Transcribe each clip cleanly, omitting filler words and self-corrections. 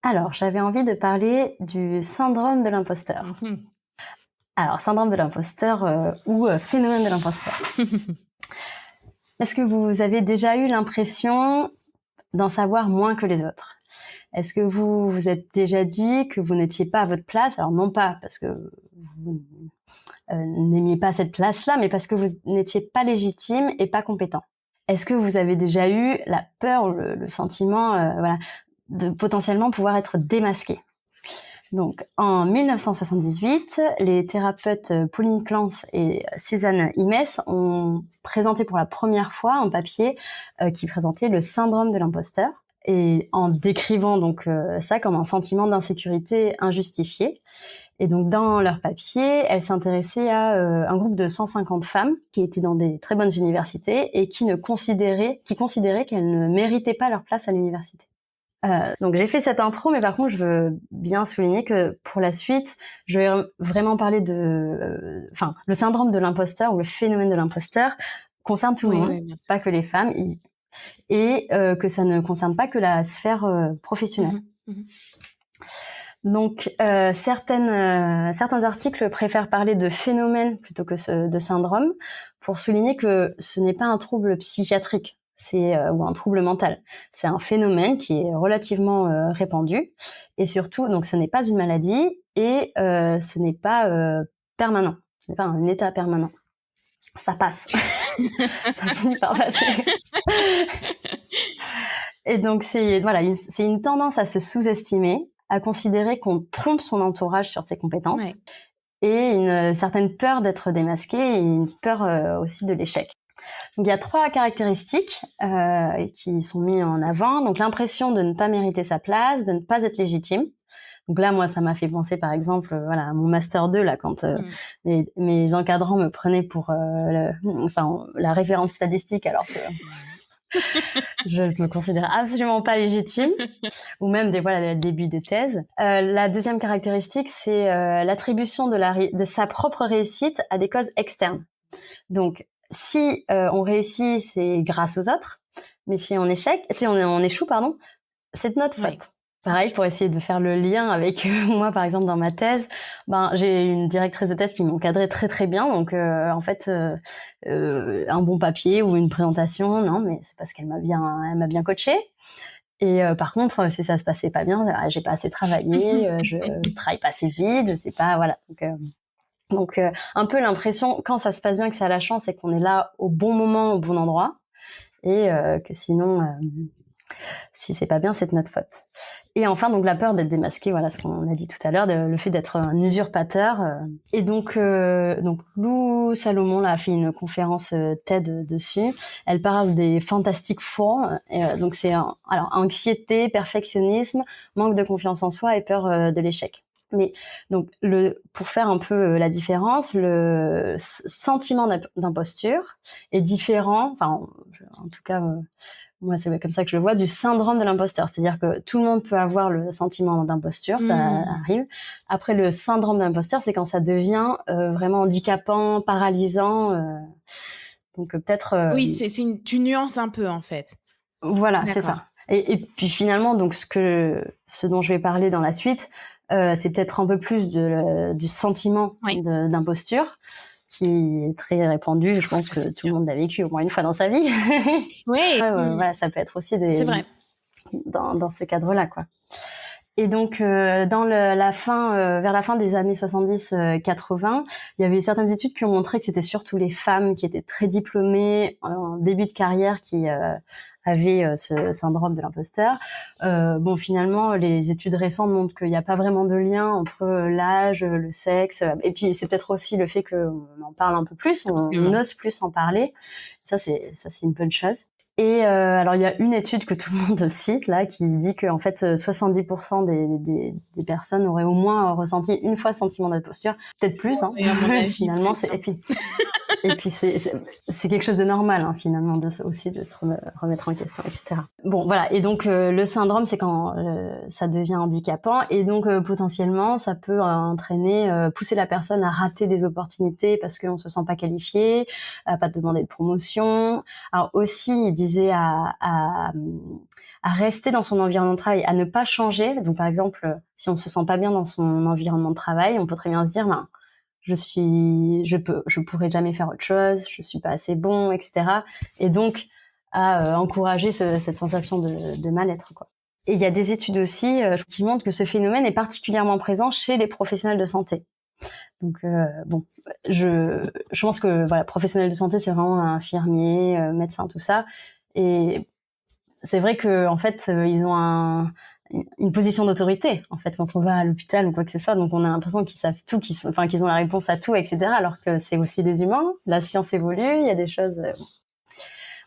Alors, j'avais envie de parler du syndrome de l'imposteur. Mmh. Alors, syndrome de l'imposteur ou phénomène de l'imposteur. Est-ce que vous avez déjà eu l'impression d'en savoir moins que les autres? Est-ce que vous vous êtes déjà dit que vous n'étiez pas à votre place? Alors non pas parce que vous n'aimiez pas cette place-là, mais parce que vous n'étiez pas légitime et pas compétent. Est-ce que vous avez déjà eu la peur ou le sentiment voilà, de potentiellement pouvoir être démasqué? Donc, en 1978, les thérapeutes Pauline Clance et Suzanne Imes ont présenté pour la première fois un papier qui présentait le syndrome de l'imposteur, et en décrivant donc ça comme un sentiment d'insécurité injustifié. Et donc, dans leur papier, elles s'intéressaient à un groupe de 150 femmes qui étaient dans des très bonnes universités et qui considéraient qu'elles ne méritaient pas leur place à l'université. Donc j'ai fait cette intro, mais par contre, je veux bien souligner que pour la suite, je vais vraiment parler de, le syndrome de l'imposteur ou le phénomène de l'imposteur concerne tout le Oui, monde, oui, bien sûr. pas que les femmes, et que ça ne concerne pas que la sphère professionnelle. Mmh mh. Donc certains articles préfèrent parler de phénomène plutôt que de syndrome pour souligner que ce n'est pas un trouble psychiatrique, ou un trouble mental. C'est un phénomène qui est relativement répandu, et surtout, donc ce n'est pas une maladie et ce n'est pas permanent. Ce n'est pas un état permanent. Ça passe. Ça finit par passer. Et donc c'est une tendance à se sous-estimer, à considérer qu'on trompe son entourage sur ses compétences, Ouais. et une certaine peur d'être démasqué et une peur aussi de l'échec. Donc il y a 3 caractéristiques qui sont mises en avant. Donc l'impression de ne pas mériter sa place, de ne pas être légitime. Donc là, moi, ça m'a fait penser, par exemple, à mon master 2 là, quand mes encadrants me prenaient pour la référence statistique, alors que je me considère absolument pas légitime, ou même le début de thèse. La deuxième caractéristique, c'est l'attribution de sa propre réussite à des causes externes. Donc, si on réussit, c'est grâce aux autres, mais si on échoue, c'est de notre faute. Ouais. Pareil, pour essayer de faire le lien avec moi, par exemple, dans ma thèse, j'ai une directrice de thèse qui m'encadrait très très bien, donc un bon papier ou une présentation, non, mais c'est parce elle m'a bien coachée. Et par contre, si ça se passait pas bien, j'ai pas assez travaillé, je travaille pas assez vite, je sais pas, voilà. Donc un peu l'impression, quand ça se passe bien, que ça a la chance, c'est qu'on est là au bon moment, au bon endroit, et que sinon, si c'est pas bien, c'est de notre faute. Et enfin, donc la peur d'être démasqué, voilà ce qu'on a dit tout à l'heure, le fait d'être un usurpateur. Et donc Lou Salomon là, a fait une conférence TED dessus. Elle parle des Fantastic Four. Donc c'est anxiété, perfectionnisme, manque de confiance en soi et peur de l'échec. Mais donc pour faire un peu la différence, le sentiment d'imposture est différent. Enfin, en tout cas. Moi, c'est comme ça que je le vois, du syndrome de l'imposteur. C'est-à-dire que tout le monde peut avoir le sentiment d'imposture, ça arrive. Après, le syndrome de l'imposteur, c'est quand ça devient vraiment handicapant, paralysant. Donc peut-être... Oui, tu nuances un peu, en fait. Voilà, c'est D'accord. ça. Et puis finalement, donc ce dont je vais parler dans la suite, c'est peut-être un peu plus du sentiment Oui. d'imposture, qui est très répandu. Je pense Ça, que c'est tout le sûr. monde l'a vécu au moins une fois dans sa vie. Oui. Voilà, ça peut être aussi C'est vrai. dans ce cadre-là, quoi. Et donc, vers la fin des années 70-80, il y avait certaines études qui ont montré que c'était surtout les femmes qui étaient très diplômées en début de carrière qui avaient ce syndrome de l'imposteur. Finalement, les études récentes montrent qu'il n'y a pas vraiment de lien entre l'âge, le sexe, et puis c'est peut-être aussi le fait qu'on en parle un peu plus, on ose plus en parler. Ça, c'est une bonne chose. Et alors il y a une étude que tout le monde cite là qui dit que en fait 70% des personnes auraient au moins ressenti une fois ce sentiment d'imposture, peut-être plus, hein. Oui, à mon avis, Finalement, plus, et puis Et puis c'est quelque chose de normal hein, finalement aussi de se remettre en question, etc. Bon voilà, et donc le syndrome c'est quand ça devient handicapant et donc potentiellement ça peut entraîner, pousser la personne à rater des opportunités parce qu'on se sent pas qualifié, à pas demander de promotion. Alors aussi il disait à rester dans son environnement de travail, à ne pas changer. Donc par exemple si on se sent pas bien dans son environnement de travail, on peut très bien se dire je pourrais jamais faire autre chose, je suis pas assez bon, etc. Et donc, à encourager cette sensation de mal-être, quoi. Et il y a des études aussi qui montrent que ce phénomène est particulièrement présent chez les professionnels de santé. Donc, bon, je pense que, voilà, professionnel de santé, c'est vraiment infirmier, médecin, tout ça. Et c'est vrai que, en fait, ils ont une position d'autorité en fait quand on va à l'hôpital ou quoi que ce soit, donc on a l'impression qu'ils savent tout, qu'ils ont la réponse à tout, etc. Alors que c'est aussi des humains, la science évolue, il y a des choses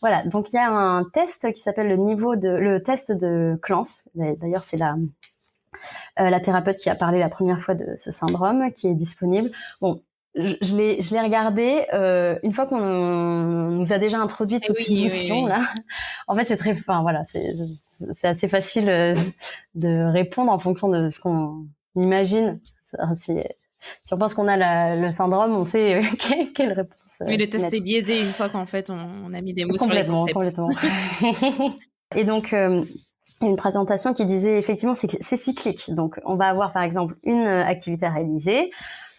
voilà. Donc il y a un test qui s'appelle le test de Clance. D'ailleurs c'est la thérapeute qui a parlé la première fois de ce syndrome qui est disponible. Bon, je l'ai regardé une fois qu'on nous a déjà introduit toutes ces notions là. En fait, c'est assez facile de répondre en fonction de ce qu'on imagine. Si on pense qu'on a le syndrome, on sait quelle réponse. Mais le test mettre. est biaisé une fois qu'en fait on a mis des mots sur les Complètement, concepts. complètement. Et donc, il y a une présentation qui disait effectivement c'est cyclique. Donc, on va avoir par exemple une activité à réaliser.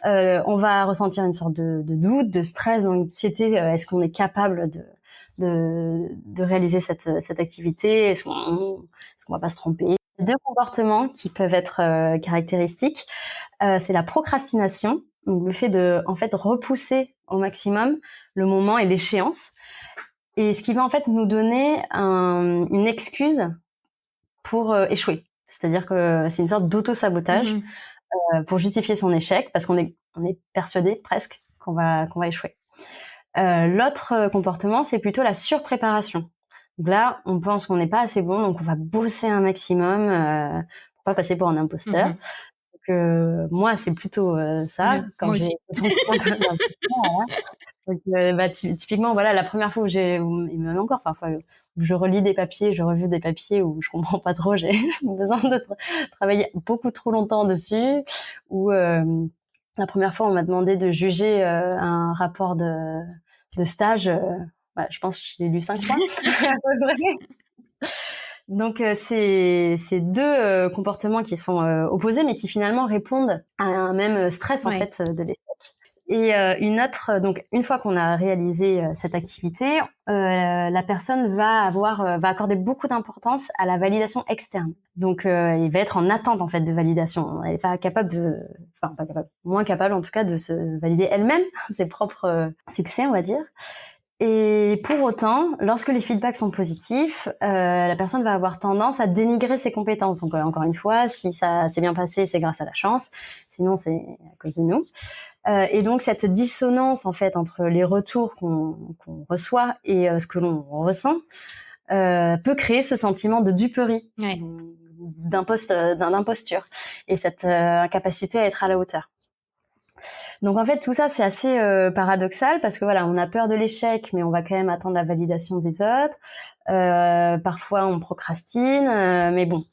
On va ressentir une sorte de doute, de stress, d'anxiété. Est-ce qu'on est capable de réaliser cette activité? Est-ce qu'on va pas se tromper? Deux comportements qui peuvent être caractéristiques, c'est la procrastination, donc le fait de en fait repousser au maximum le moment et l'échéance, et ce qui va en fait nous donner une excuse pour échouer. C'est-à-dire que c'est une sorte d'auto-sabotage pour justifier son échec, parce qu'on est persuadé presque qu'on va échouer. L'autre comportement, c'est plutôt la surpréparation. Donc là, on pense qu'on n'est pas assez bon, donc on va bosser un maximum pour pas passer pour un imposteur. Donc moi, c'est plutôt ça. Quand Moi j'ai aussi. donc, typiquement, voilà, la première fois il me met encore parfois, où je relis des papiers, je revis des papiers où je comprends pas trop, j'ai besoin de travailler beaucoup trop longtemps dessus, ou la première fois, on m'a demandé de juger un rapport de stage. Je pense que je l'ai lu 5 fois. Donc, c'est deux comportements qui sont opposés, mais qui finalement répondent à un même stress en fait de l'échec. Et une autre, donc une fois qu'on a réalisé cette activité, la personne va accorder beaucoup d'importance à la validation externe. Donc il va être en attente en fait de validation. Elle n'est pas capable moins capable en tout cas de se valider elle-même ses propres succès, on va dire. Et pour autant, lorsque les feedbacks sont positifs, la personne va avoir tendance à dénigrer ses compétences. Donc encore une fois, si ça s'est bien passé, c'est grâce à la chance. Sinon, c'est à cause de nous. Et donc cette dissonance en fait entre les retours qu'on reçoit et ce que l'on ressent peut créer ce sentiment de duperie, d'imposture, et cette incapacité à être à la hauteur. Donc en fait tout ça c'est assez paradoxal, parce que voilà, on a peur de l'échec, mais on va quand même attendre la validation des autres. Parfois on procrastine, mais bon,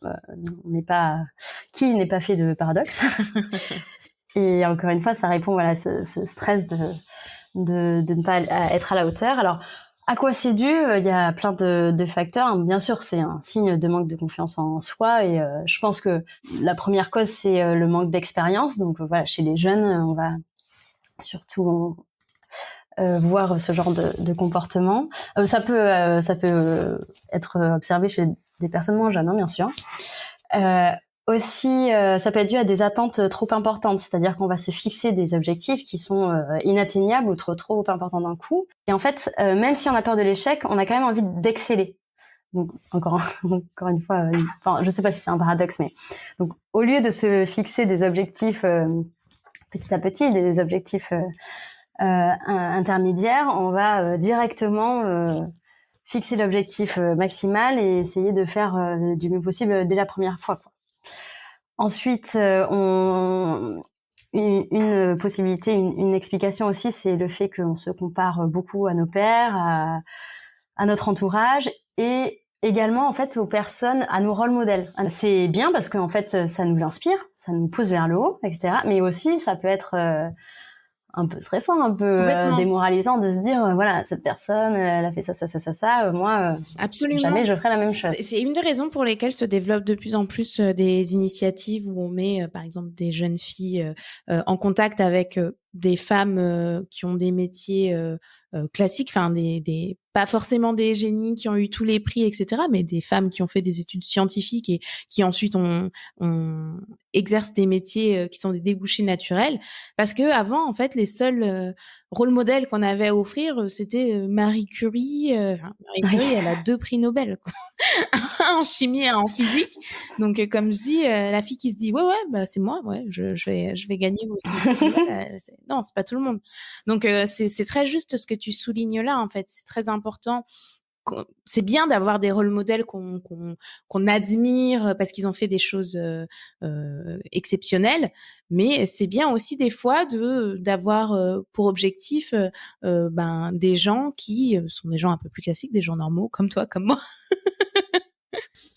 qui n'est pas fait de paradoxe. Et encore une fois, ça répond voilà ce stress de ne pas être à la hauteur. Alors, à quoi c'est dû? Il y a plein de facteurs. Bien sûr, c'est un signe de manque de confiance en soi, et je pense que la première cause, c'est le manque d'expérience. Donc voilà, chez les jeunes, on va surtout voir ce genre de comportement. Ça peut être observé chez des personnes moins jeunes, hein, bien sûr. Aussi, ça peut être dû à des attentes trop importantes, c'est-à-dire qu'on va se fixer des objectifs qui sont inatteignables ou trop importants d'un coup. Et en fait, même si on a peur de l'échec, on a quand même envie d'exceller. Donc encore une fois, je sais pas si c'est un paradoxe, mais donc au lieu de se fixer des objectifs petit à petit, des objectifs intermédiaires, on va directement fixer l'objectif maximal et essayer de faire du mieux possible dès la première fois, quoi. Ensuite, une possibilité, une explication aussi, c'est le fait qu'on se compare beaucoup à nos pairs, à notre entourage et également en fait aux personnes, à nos rôles modèles. C'est bien parce qu'en fait ça nous inspire, ça nous pousse vers le haut, etc. Mais aussi ça peut être un peu stressant, un peu démoralisant de se dire voilà, cette personne elle a fait ça, moi Absolument. jamais je ferai la même chose. C'est une des raisons pour lesquelles se développent de plus en plus des initiatives où on met par exemple des jeunes filles en contact avec des femmes qui ont des métiers classiques, enfin des pas forcément des génies qui ont eu tous les prix, etc., mais des femmes qui ont fait des études scientifiques et qui ensuite on exercent des métiers qui sont des débouchés naturels. Parce que avant, en fait, les seuls rôles modèles qu'on avait à offrir, c'était Marie Curie. Marie Curie, elle a 2 prix Nobel, quoi. En chimie et en physique. Donc, comme je dis, la fille qui se dit, ouais, bah, c'est moi, ouais, je vais gagner vos non, c'est pas tout le monde. Donc, c'est très juste ce que tu soulignes là, en fait. C'est très important. C'est bien d'avoir des rôles modèles qu'on admire parce qu'ils ont fait des choses exceptionnelles, mais c'est bien aussi des fois d'avoir pour objectif des gens qui sont des gens un peu plus classiques, des gens normaux comme toi, comme moi.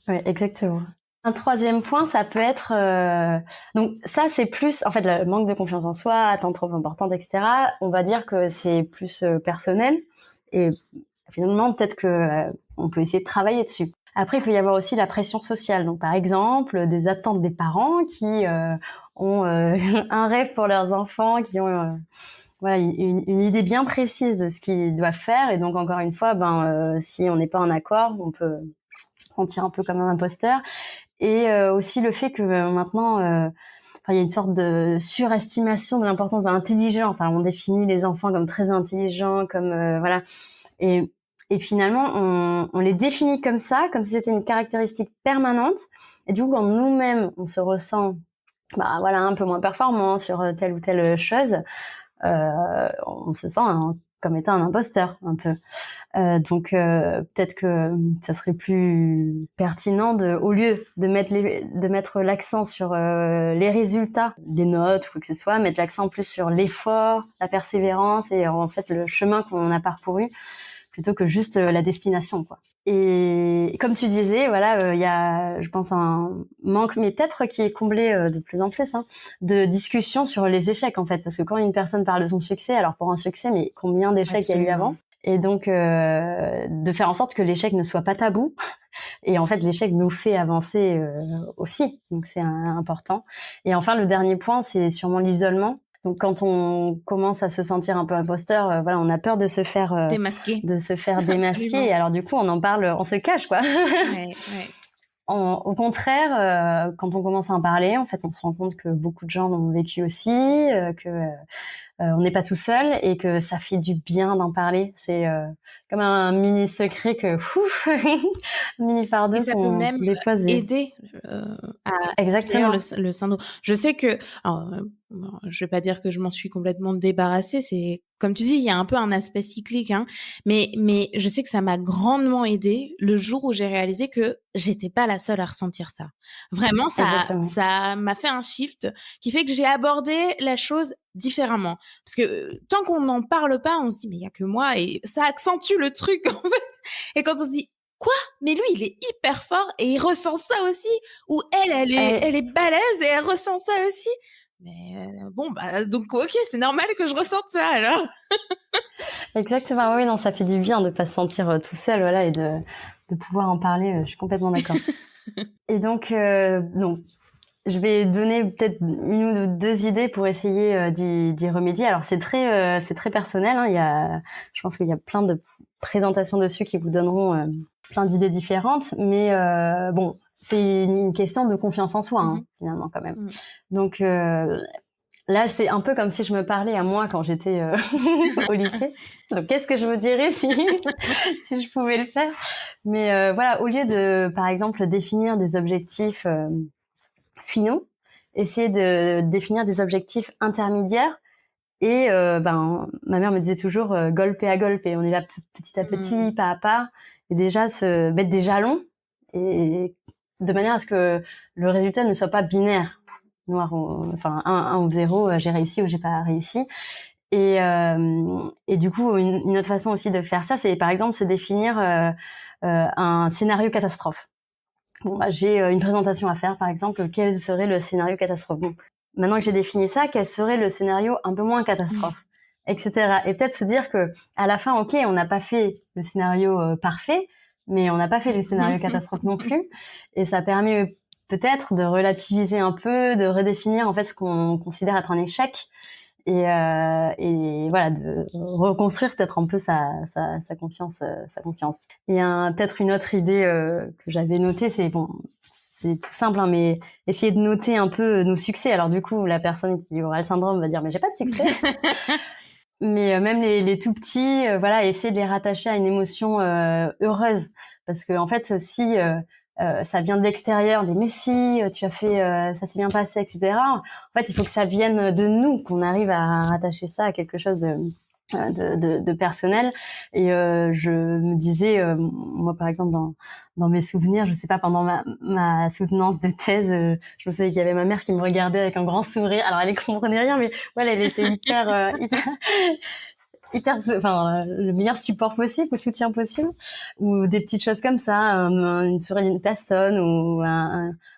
Oui, exactement. Un troisième point, ça peut être donc ça c'est plus en fait le manque de confiance en soi, attente trop importante, etc. On va dire que c'est plus personnel et finalement peut-être que on peut essayer de travailler dessus. Après, il peut y avoir aussi la pression sociale. Donc par exemple, des attentes des parents qui ont un rêve pour leurs enfants, qui ont voilà une idée bien précise de ce qu'ils doivent faire et donc encore une fois, si on n'est pas en accord, on peut se sentir un peu comme un imposteur. Et aussi le fait que maintenant, il y a une sorte de surestimation de l'importance de l'intelligence. Alors on définit les enfants comme très intelligents, comme voilà, et finalement on les définit comme ça, comme si c'était une caractéristique permanente. Et du coup, quand nous-mêmes on se ressent, voilà, un peu moins performant sur telle ou telle chose, on se sent comme étant un imposteur un peu. Donc peut-être que ça serait plus pertinent au lieu de mettre l'accent sur les résultats, les notes ou quoi que ce soit, mettre l'accent plus sur l'effort, la persévérance et en fait le chemin qu'on a parcouru plutôt que juste la destination, quoi. Et comme tu disais, voilà, il y a, je pense, un manque, mais peut-être qui est comblé de plus en plus, de discussion sur les échecs, en fait, parce que quand une personne parle de son succès, alors pour un succès, mais combien d'échecs il y a eu avant? Et donc, de faire en sorte que l'échec ne soit pas tabou. Et en fait, l'échec nous fait avancer aussi, donc c'est important. Et enfin, le dernier point, c'est sûrement l'isolement. Donc, quand on commence à se sentir un peu imposteur, voilà, on a peur de se faire démasquer. démasquer. Et alors, du coup, on en parle, on se cache, quoi. Ouais. Au contraire, quand on commence à en parler, en fait, on se rend compte que beaucoup de gens l'ont vécu aussi, que on n'est pas tout seul et que ça fait du bien d'en parler. C'est comme un mini secret que, mini fardeau qu'on dépose. Aider à Exactement le syndrome. Je sais que, alors, je vais pas dire que je m'en suis complètement débarrassée. C'est comme tu dis, il y a un peu un aspect cyclique, hein. Mais je sais que ça m'a grandement aidée le jour où j'ai réalisé que j'étais pas la seule à ressentir ça. Vraiment, ça m'a fait un shift qui fait que j'ai abordé la chose différemment. Parce que tant qu'on n'en parle pas, on se dit mais il y a que moi et ça accentue le truc en fait. Et quand on se dit quoi? Mais lui, il est hyper fort et il ressent ça aussi. Ou elle est balèze et elle ressent ça aussi. Mais donc ok, c'est normal que je ressente ça alors. Exactement, oui, non, ça fait du bien de pas se sentir tout seul, voilà, et de pouvoir en parler. Je suis complètement d'accord. Et donc, je vais donner peut-être une ou deux idées pour essayer d'y remédier. Alors c'est très personnel. Je pense qu'il y a plein de présentations dessus qui vous donneront plein d'idées différentes. Mais bon, c'est une question de confiance en soi, finalement quand même. Donc là, c'est un peu comme si je me parlais à moi quand j'étais au lycée. Donc qu'est-ce que je me dirais si je pouvais le faire? Mais voilà, au lieu de, par exemple, définir des objectifs finaux, essayer de définir des objectifs intermédiaires et ma mère me disait toujours golpe à golpe, et on y va petit à petit, pas à pas, et déjà se mettre des jalons et de manière à ce que le résultat ne soit pas binaire. noir ou enfin 1 ou 0, j'ai réussi ou j'ai pas réussi. Et du coup, une autre façon aussi de faire ça, c'est par exemple se définir un scénario catastrophe. Bon, bah, j'ai une présentation à faire, par exemple, quel serait le scénario catastrophe? Bon, maintenant que j'ai défini ça, quel serait le scénario un peu moins catastrophe, etc. Et peut-être se dire que à la fin, ok, on n'a pas fait le scénario parfait, mais on n'a pas fait le scénario catastrophe non plus, et ça permet peut-être de relativiser un peu, de redéfinir en fait ce qu'on considère être un échec, et voilà, de reconstruire peut-être un peu sa confiance, sa confiance. Il y a peut-être une autre idée que j'avais notée, c'est bon, c'est tout simple, hein, mais essayer de noter un peu nos succès. Alors du coup, la personne qui aura le syndrome va dire mais j'ai pas de succès. Mais même les tout petits, voilà, essayer de les rattacher à une émotion heureuse, parce que en fait, si ça vient de l'extérieur, on dit mais si tu as fait, ça s'est bien passé, etc. En fait, il faut que ça vienne de nous, qu'on arrive à rattacher ça à quelque chose de personnel. Et je me disais, moi par exemple dans mes souvenirs, je sais pas, pendant ma soutenance de thèse, je me souviens qu'il y avait ma mère qui me regardait avec un grand sourire. Alors elle comprenait rien, mais voilà, elle était hyper enfin le meilleur support possible, le soutien possible, ou des petites choses comme ça, une souris d'une personne ou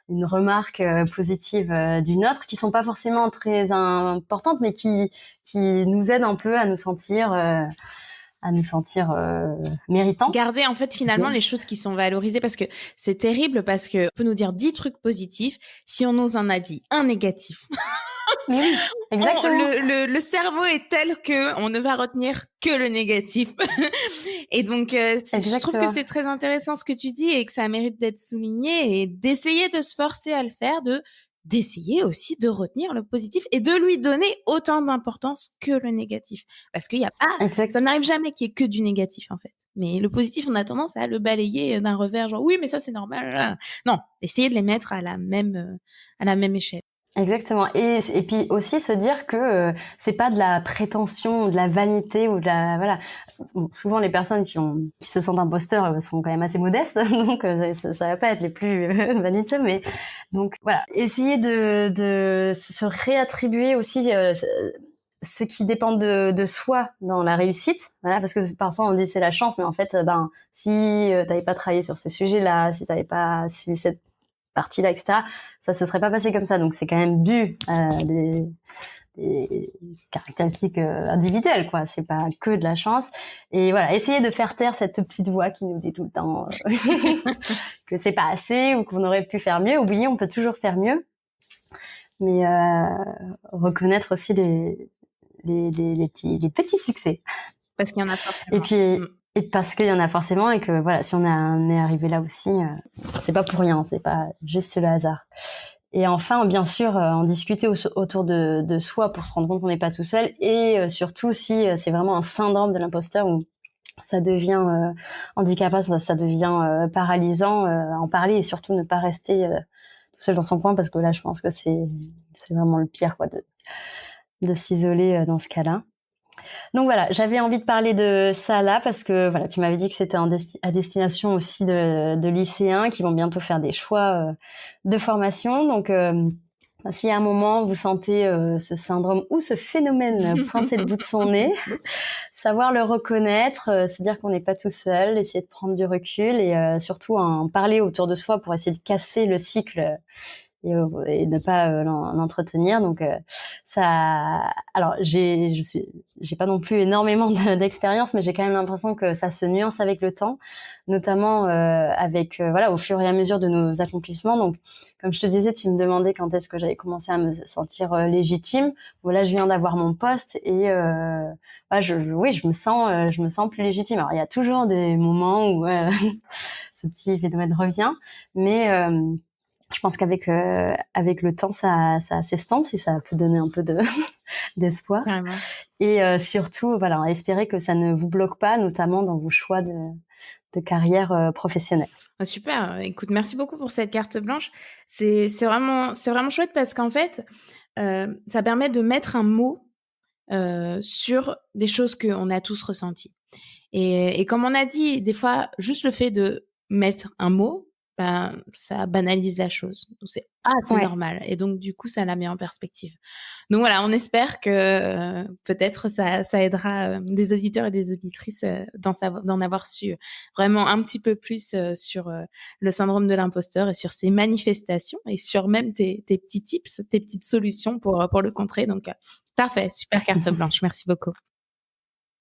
une remarque positive d'une autre, qui sont pas forcément très importantes, mais qui nous aident un peu à nous sentir méritants. Garder en fait finalement les choses qui sont valorisées, parce que c'est terrible, parce que on peut nous dire 10 trucs positifs, si on nous en a dit un négatif. Mais oui, exactement. Le cerveau est tel que on ne va retenir que le négatif. Et donc, je trouve que c'est très intéressant ce que tu dis et que ça mérite d'être souligné, et d'essayer de se forcer à le faire, d'essayer aussi de retenir le positif et de lui donner autant d'importance que le négatif. Parce qu'il y a pas, ça n'arrive jamais qu'il y ait que du négatif, en fait. Mais le positif, on a tendance à le balayer d'un revers, genre oui, mais ça c'est normal. Non, essayer de les mettre à la même échelle. Exactement. Et puis aussi se dire que c'est pas de la prétention, de la vanité ou de la voilà. Bon, souvent les personnes qui se sentent imposteurs sont quand même assez modestes, donc ça va pas être les plus vaniteux, mais donc voilà, essayer de se réattribuer aussi ce qui dépend de soi dans la réussite, voilà, parce que parfois on dit c'est la chance, mais en fait ben si t'avais pas travaillé sur ce sujet-là, si t'avais pas su cette partie-là, etc., ça se serait pas passé comme ça. Donc c'est quand même dû à des caractéristiques individuelles, quoi. C'est pas que de la chance. Et voilà, essayer de faire taire cette petite voix qui nous dit tout le temps que c'est pas assez ou qu'on aurait pu faire mieux. Oui, on peut toujours faire mieux, mais reconnaître aussi les petits succès. Parce qu'il y en a forcément. Et puis et parce qu'il y en a forcément, et que voilà, si on est arrivé là aussi, c'est pas pour rien, c'est pas juste le hasard. Et enfin, bien sûr, en discuter autour de soi pour se rendre compte qu'on n'est pas tout seul, et surtout si c'est vraiment un syndrome de l'imposteur où ça devient handicapant, ça devient paralysant, en parler, et surtout ne pas rester tout seul dans son coin, parce que là, je pense que c'est vraiment le pire, quoi, de s'isoler dans ce cas-là. Donc voilà, j'avais envie de parler de ça là, parce que voilà, tu m'avais dit que c'était à destination aussi de lycéens qui vont bientôt faire des choix de formation. Donc si à un moment vous sentez ce syndrome ou ce phénomène pointer le bout de son nez, savoir le reconnaître, se dire qu'on n'est pas tout seul, essayer de prendre du recul, et surtout en parler autour de soi pour essayer de casser le cycle et ne pas l'entretenir. Donc ça, alors j'ai pas non plus énormément d'expérience, mais j'ai quand même l'impression que ça se nuance avec le temps, notamment avec voilà, au fur et à mesure de nos accomplissements. Donc comme je te disais, tu me demandais quand est-ce que j'avais commencé à me sentir légitime. Voilà, je viens d'avoir mon poste, et voilà, oui, je me sens plus légitime. Alors il y a toujours des moments où ce petit phénomène revient, mais je pense qu'avec avec le temps, ça s'estompe, si ça peut donner un peu d'espoir. Carrément. Et surtout, voilà, espérer que ça ne vous bloque pas, notamment dans vos choix de carrière professionnelle. Ah, super. Écoute, merci beaucoup pour cette carte blanche. C'est vraiment chouette, parce qu'en fait, ça permet de mettre un mot sur des choses qu'on a tous ressenties. Et comme on a dit, des fois, juste le fait de mettre un mot, ben, ça banalise la chose. Donc c'est «Ah, c'est Ouais. normal» et donc du coup, ça la met en perspective. Donc voilà, on espère que, peut-être ça aidera, des auditeurs et des auditrices, d'en avoir su vraiment un petit peu plus, sur, le syndrome de l'imposteur et sur ses manifestations et sur même tes petits tips, tes petites solutions pour le contrer donc parfait, super carte blanche. Merci beaucoup.